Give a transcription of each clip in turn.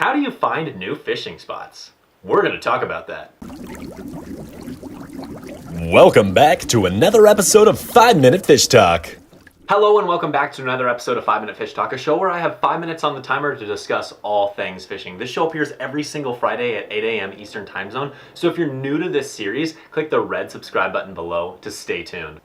How do you find new fishing spots? We're going to talk about that. Welcome back to another episode of 5 Minute Fish Talk. Hello and welcome back to another episode of 5 Minute Fish Talk, a show where I have 5 minutes on the timer to discuss all things fishing. This show appears every single Friday at 8 a.m. Eastern Time Zone, so if you're new to this series, click the red subscribe button below to stay tuned.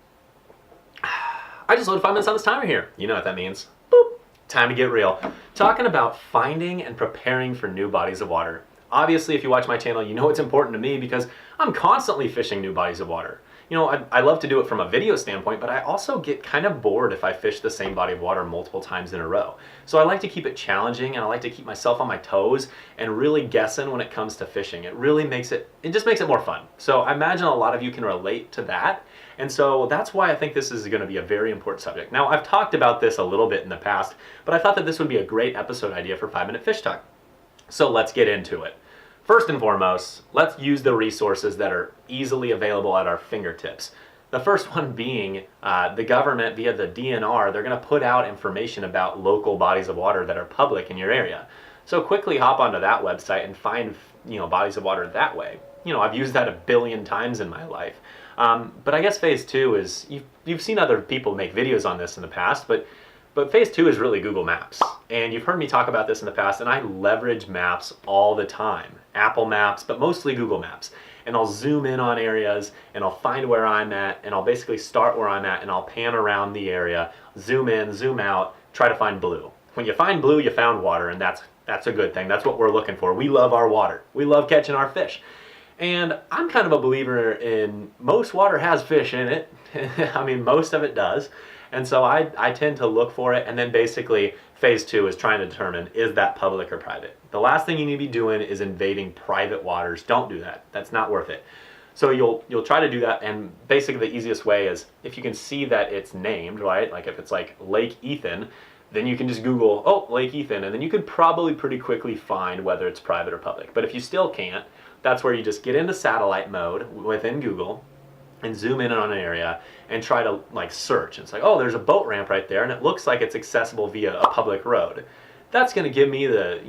I just loaded 5 minutes on this timer here. You know what that means. Boop. Time to get real. Talking about finding and preparing for new bodies of water. Obviously, if you watch my channel, you know it's important to me because I'm constantly fishing new bodies of water. You know, I love to do it from a video standpoint, but I also get kind of bored if I fish the same body of water multiple times in a row. So I like to keep it challenging and I like to keep myself on my toes and really guessing when it comes to fishing. It really makes it just makes it more fun. So I imagine a lot of you can relate to that. And so that's why I think this is going to be a very important subject. Now, I've talked about this a little bit in the past, but I thought that this would be a great episode idea for 5 Minute Fish Talk. So let's get into it. First and foremost, let's use the resources that are easily available at our fingertips. The first one being the government via the DNR, they're going to put out information about local bodies of water that are public in your area. So quickly hop onto that website and find, bodies of water that way. I've used that 1 billion times in my life. But I guess phase 2 is, you've seen other people make videos on this in the past, but phase 2 is really Google Maps. And you've heard me talk about this in the past, and I leverage maps all the time. Apple Maps, but mostly Google Maps. And I'll zoom in on areas, and I'll find where I'm at, and I'll basically start where I'm at, and I'll pan around the area, zoom in, zoom out, try to find blue. When you find blue, you found water, and that's a good thing. That's what we're looking for. We love our water. We love catching our fish. And I'm kind of a believer in most water has fish in it. I mean, most of it does. And so I tend to look for it, and then basically phase 2 is trying to determine, is that public or private? The last thing you need to be doing is invading private waters. Don't do that. That's not worth it. So you'll try to do that, and basically the easiest way is if you can see that it's named, right? Like if it's like Lake Ethan, then you can just Google, oh, Lake Ethan, and then you could probably pretty quickly find whether it's private or public. But if you still can't, that's where you just get into satellite mode within Google and zoom in on an area and try to search. And it's like, oh, there's a boat ramp right there and it looks like it's accessible via a public road. That's going to give me the,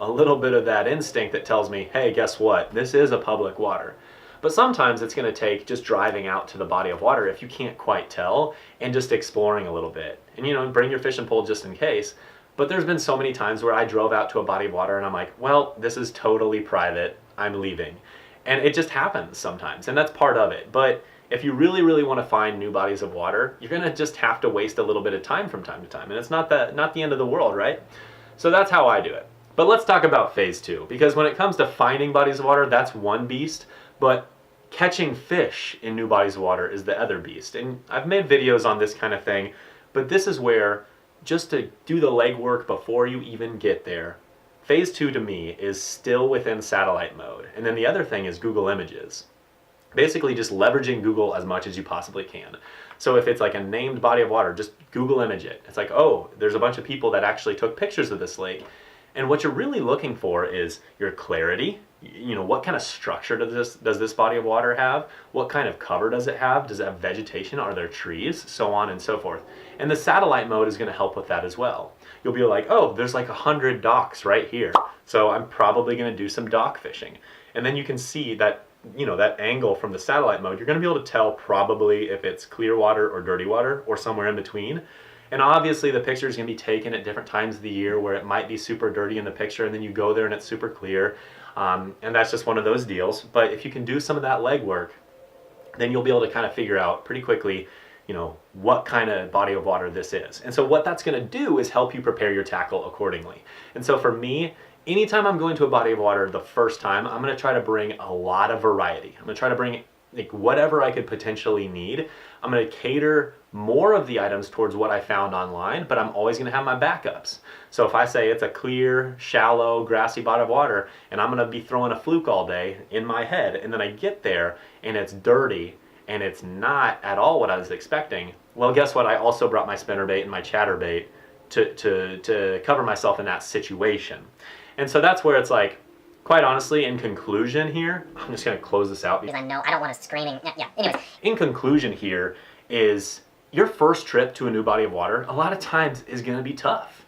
a little bit of that instinct that tells me, hey, guess what? This is a public water. But sometimes it's going to take just driving out to the body of water if you can't quite tell and just exploring a little bit. And, bring your fishing pole just in case. But there's been so many times where I drove out to a body of water and I'm like, well, this is totally private. I'm leaving. And it just happens sometimes, and that's part of it. But if you really, really want to find new bodies of water, you're going to just have to waste a little bit of time from time to time. And it's not the end of the world, right? So that's how I do it. But let's talk about phase 2, because when it comes to finding bodies of water, that's one beast. But catching fish in new bodies of water is the other beast. And I've made videos on this kind of thing, but this is where, just to do the legwork before you even get there, phase 2 to me is still within satellite mode. And then the other thing is Google Images. Basically just leveraging Google as much as you possibly can. So if it's like a named body of water, just Google image it. It's like, oh, there's a bunch of people that actually took pictures of this lake. And what you're really looking for is your clarity. What kind of structure does this body of water have? What kind of cover does it have? Does it have vegetation? Are there trees? So on and so forth. And the satellite mode is going to help with that as well. You'll be like, oh, there's like 100 docks right here. So I'm probably going to do some dock fishing. And then you can see that, that angle from the satellite mode, you're going to be able to tell probably if it's clear water or dirty water or somewhere in between. And obviously the picture is going to be taken at different times of the year where it might be super dirty in the picture and then you go there and it's super clear. And that's just one of those deals. But if you can do some of that legwork, then you'll be able to kind of figure out pretty quickly, what kind of body of water this is. And so what that's going to do is help you prepare your tackle accordingly. And so for me, anytime I'm going to a body of water the first time, I'm going to try to bring a lot of variety. I'm going to try to bring whatever I could potentially need. I'm going to cater more of the items towards what I found online, but I'm always going to have my backups. So if I say it's a clear, shallow, grassy body of water, and I'm going to be throwing a fluke all day in my head, and then I get there and it's dirty and it's not at all what I was expecting, well, guess what? I also brought my spinnerbait and my chatterbait to cover myself in that situation. And so that's where it's like, quite honestly, in conclusion here, I'm just going to close this out because I don't want to screaming. Yeah. Anyways. In conclusion here is your first trip to a new body of water, a lot of times is going to be tough.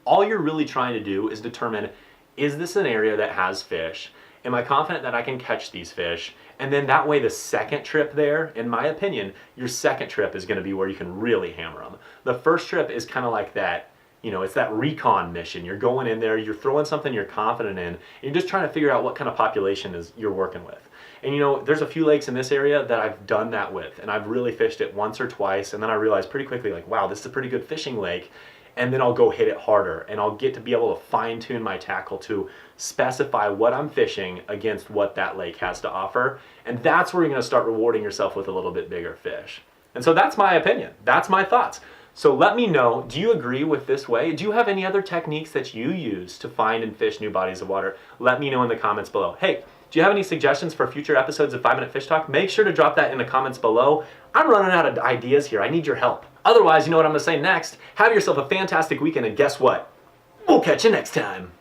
All you're really trying to do is determine, is this an area that has fish? Am I confident that I can catch these fish? And then that way the second trip there, in my opinion, your second trip is gonna be where you can really hammer them. The first trip is kind of like that, it's that recon mission. You're going in there, you're throwing something you're confident in, and you're just trying to figure out what kind of population you're working with. And there's a few lakes in this area that I've done that with, and I've really fished it once or twice, and then I realized pretty quickly, like, wow, this is a pretty good fishing lake. And then I'll go hit it harder, and I'll get to be able to fine tune my tackle to specify what I'm fishing against what that lake has to offer. And that's where you're gonna start rewarding yourself with a little bit bigger fish. And so that's my opinion, that's my thoughts. So let me know, do you agree with this way? Do you have any other techniques that you use to find and fish new bodies of water? Let me know in the comments below. Hey, do you have any suggestions for future episodes of 5 Minute Fish Talk? Make sure to drop that in the comments below. I'm running out of ideas here, I need your help. Otherwise, you know what I'm gonna say next. Have yourself a fantastic weekend, and guess what? We'll catch you next time.